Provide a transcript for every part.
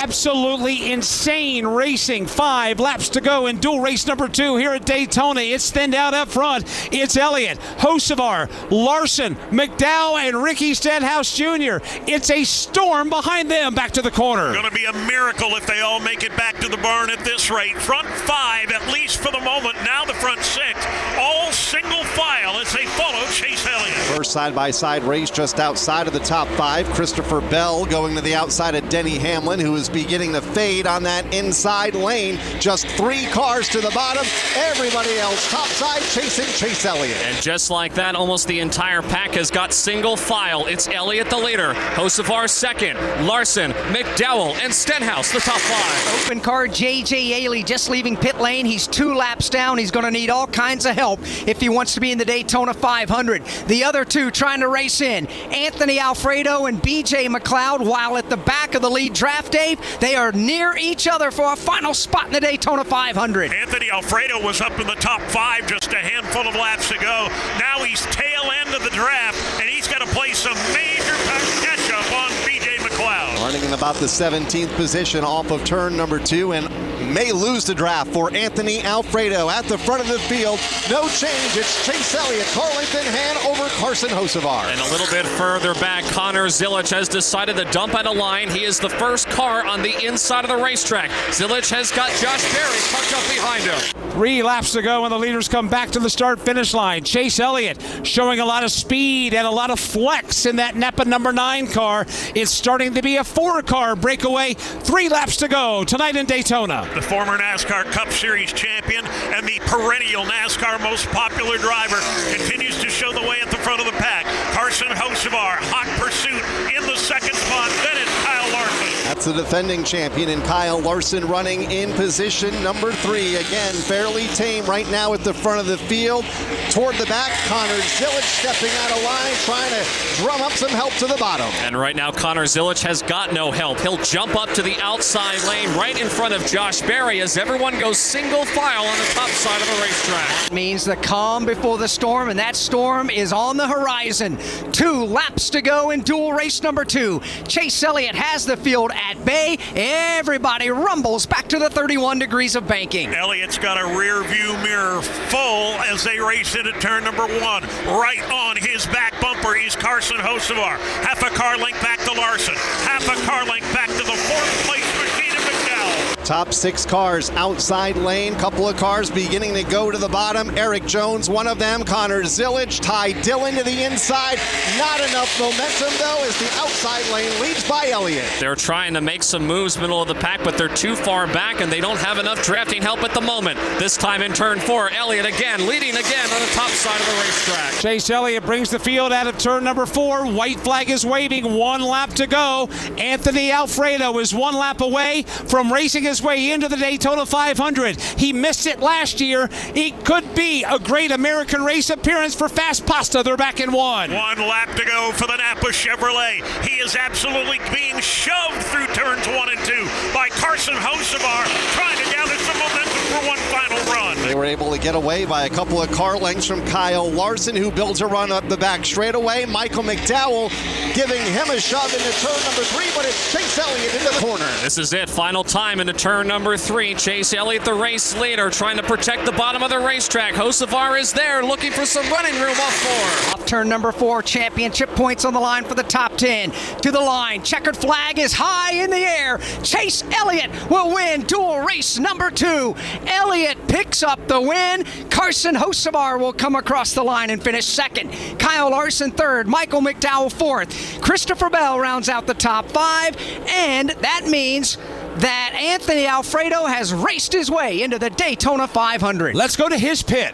Absolutely insane racing. 5 laps to go in dual race number 2 here at Daytona. It's thinned out up front. It's Elliott, Hocevar, Larson, McDowell, and Ricky Stenhouse Jr. It's a storm behind them back to the corner. Going to be a miracle if they all make it back to the barn at this rate. Front 5, at least for the moment. Now the front 6, all single file as they follow Chase Elliott. First side-by-side race just outside of the top 5. Christopher Bell going to the outside of Denny Hamlin, who is beginning to fade on that inside lane. Just 3 cars to the bottom. Everybody else topside chasing Chase Elliott. And just like that, almost the entire pack has got single file. It's Elliott the leader, Hocevar second, Larson, McDowell, and Stenhouse the top 5. Open car J.J. Ailey just leaving pit lane. He's 2 laps down. He's going to need all kinds of help if he wants to be in the Daytona 500. The other 2 trying to race in, Anthony Alfredo and B.J. McLeod, while at the back of the lead draft, Dave, they are near each other for a final spot in the Daytona 500. Anthony Alfredo was up in the top 5 just a handful of laps ago. Now he's tail end of the draft, and he's got to play some major catch-up on B.J. McLeod. Running in about the 17th position off of turn number 2, and may lose the draft for Anthony Alfredo at the front of the field. No change. It's Chase Elliott, car length in hand over Carson Hocevar. And a little bit further back, Connor Zilich has decided to dump out of line. He is the first car on the inside of the racetrack. Zilich has got Josh Berry tucked up behind him. 3 laps to go when the leaders come back to the start-finish line. Chase Elliott showing a lot of speed and a lot of flex in that Napa number 9 car. It's starting to be a 4-car breakaway. 3 laps to go tonight in Daytona. The former NASCAR Cup Series champion and the perennial NASCAR most popular driver continues to show the way at the front of the pack. Carson Hocevar, hot pursuit in the second spot. Then it's Kyle Larson. That's the defending champion, and Kyle Larson running in position number 3. Again, fairly tame right now at the front of the field. Toward the back, Connor Zilich stepping out of line, trying to drum up some help to the bottom. And right now, Connor Zilich has got no help. He'll jump up to the outside lane right in front of Josh Berry as everyone goes single file on the top side of the racetrack. It means the calm before the storm, and that storm is on the horizon. 2 laps to go in dual race number 2. Chase Elliott has the field at bay. Everybody rumbles back to the 31 degrees of banking. Elliott's got a rear view mirror full as they race into turn number 1. Right on his back bumper is Carson Hocevar. Half a car length back to Larson. Half a car length back to the 4th place machine of McDowell. Top 6 cars outside lane. Couple of cars beginning to go to the bottom. Eric Jones, one of them. Connor Zilich, Ty Dillon to the inside. Not enough momentum, though, as the outside lane leads by Elliott. They're trying to make some moves middle of the pack, but they're too far back, and they don't have enough drafting help at the moment. This time in turn 4, Elliott again, leading again on the top side of the racetrack. Chase Elliott brings the field out of turn number 4. White flag is waving. 1 lap to go. Anthony Alfredo is 1 lap away from racing his way into the Daytona 500. He missed it last year. It could be a great American race appearance for Fast Pasta. They're back in 1. 1 lap to go for the Napa Chevrolet. He is absolutely being shoved through turns 1 and 2 by Carson Hocevar, trying to gather some momentum for one final run. They were able to get away by a couple of car lengths from Kyle Larson, who builds a run up the back straightaway. Michael McDowell giving him a shove into turn number 3, but it's Chase Elliott into the corner. This is it, final time into turn number 3. Chase Elliott, the race leader, trying to protect the bottom of the racetrack. Hocevar is there, looking for some running room off 4. Off turn number 4, championship points on the line for the top 10. To the line, checkered flag is high in the air. Chase Elliott will win dual race number 2. Elliott picks up the win. Carson Hocevar will come across the line and finish 2nd. Kyle Larson 3rd. Michael McDowell 4th. Christopher Bell rounds out the top 5, and that means that Anthony Alfredo has raced his way into the Daytona 500. Let's go to his pit.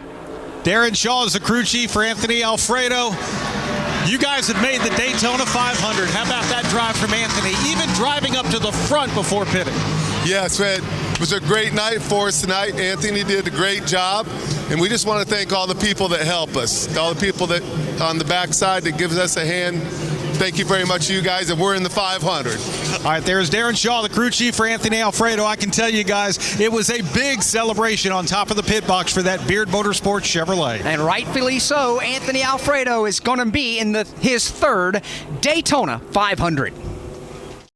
Darren Shaw is the crew chief for Anthony Alfredo. You guys have made the Daytona 500. How about that drive from Anthony, even driving up to the front before pitting? Yes, man. It was a great night for us tonight. Anthony did a great job, and we just want to thank all the people that help us, all the people that on the backside that gives us a hand. Thank you very much, you guys, and we're in the 500. All right, there's Darren Shaw, the crew chief for Anthony Alfredo. I can tell you guys, it was a big celebration on top of the pit box for that Beard Motorsports Chevrolet. And rightfully so, Anthony Alfredo is going to be in his 3rd Daytona 500.